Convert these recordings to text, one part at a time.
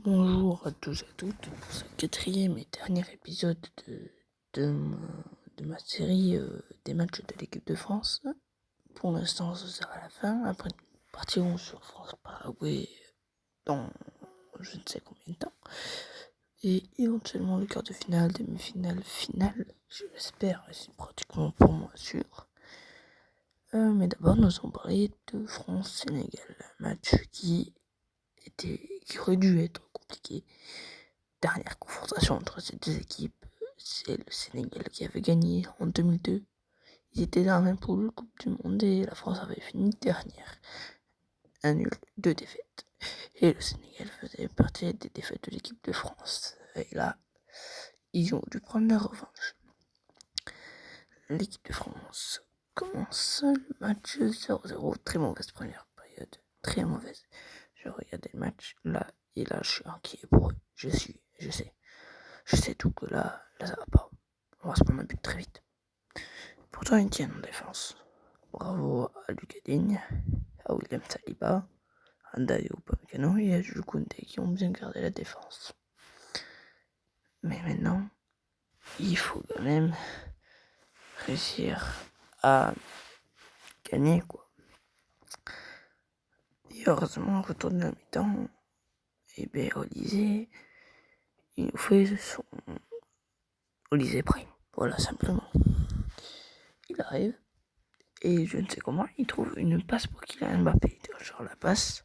Bonjour à tous et à toutes pour ce quatrième et dernier épisode de ma série des matchs de l'équipe de France. Pour l'instant, ce sera la fin. Après, nous partirons sur France-Paraguay dans je ne sais combien de temps. Et éventuellement le quart de finale, demi-finale, finale, je l'espère, c'est pratiquement pour moi sûr. Mais d'abord, nous allons parler de France-Sénégal, un match qui aurait dû être compliqué. Dernière confrontation entre ces deux équipes, c'est le Sénégal qui avait gagné en 2002. Ils étaient dans la même poule, Coupe du Monde, et la France avait fini dernière. Un nul, 2 défaites. Et le Sénégal faisait partie des défaites de l'équipe de France. Et là, ils ont dû prendre leur revanche. L'équipe de France commence le match 0-0. Très mauvaise première période. Très mauvaise. Je regardais le match là, et là, je suis inquiet pour eux. Je sais tout que là ça va pas. On va se prendre un but très vite. Pourtant, ils tiennent en défense. Bravo à Lucas Digne, à William Saliba, à Ndayo Upamecano et à Jules Koundé qui ont bien gardé la défense. Mais maintenant, il faut quand même réussir à gagner, quoi. Et heureusement, on retourne à la mi-temps. Et bien, Olysée, il nous fait son Olysée Prime. Voilà, simplement. Il arrive. Et je ne sais comment, il trouve une passe pour Kylian Mbappé. Genre la passe,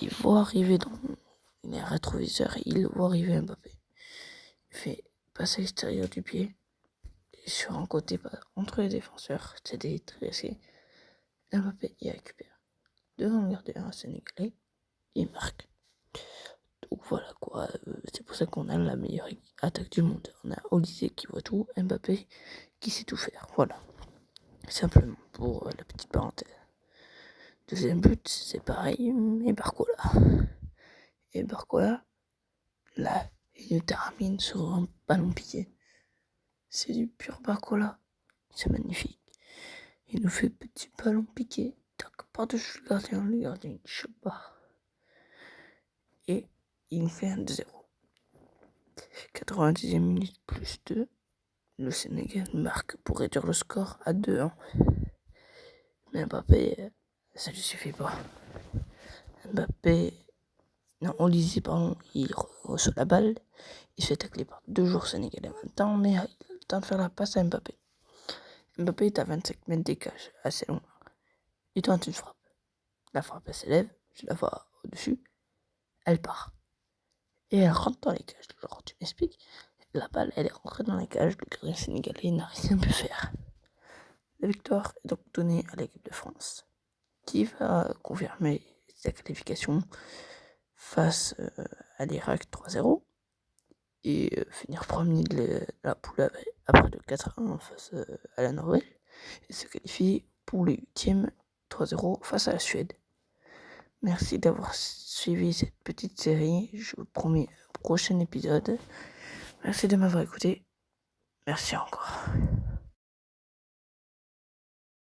il voit arriver dans les rétroviseurs, il voit arriver Mbappé. Il fait passe à l'extérieur du pied, et sur un côté entre les défenseurs, c'est des tressés. Mbappé y récupère. Devant le gardien sénégalais, il marque. Donc voilà quoi, c'est pour ça qu'on a la meilleure attaque du monde. On a Olysée qui voit tout, Mbappé qui sait tout faire. Voilà, simplement pour la petite parenthèse. Deuxième but, c'est pareil, et Barcola, là, il termine sur un ballon piqué. C'est du pur Barcola. C'est magnifique. Il nous fait petit ballon piqué. Tac, par-dessus le gardien il chope pas. Et il nous fait un 2-0. 90e minute plus 2. Le Sénégal marque pour réduire le score à 2-1. Mais Mbappé, ça lui suffit pas. Olysée, il reçoit la balle, il se fait tacler par 2 joueurs sénégalais en même temps, mais il a le temps de faire la passe à Mbappé. Mbappé est à 25 mètres d'écart, assez loin. Il tente une frappe. La frappe, elle s'élève, je la vois au-dessus, elle part. Et elle rentre dans les cages. Genre, tu m'expliques? La balle, elle est rentrée dans les cages, le gardien sénégalais n'a rien pu faire. La victoire est donc donnée à l'équipe de France, qui va confirmer sa qualification face à l'Irak 3-0 et finir premier de la poule après le 4-1 face à la Norvège et se qualifier pour les 8e 3-0 face à la Suède. Merci d'avoir suivi cette petite série. Je vous promets un prochain épisode. Merci de m'avoir écouté. Merci encore.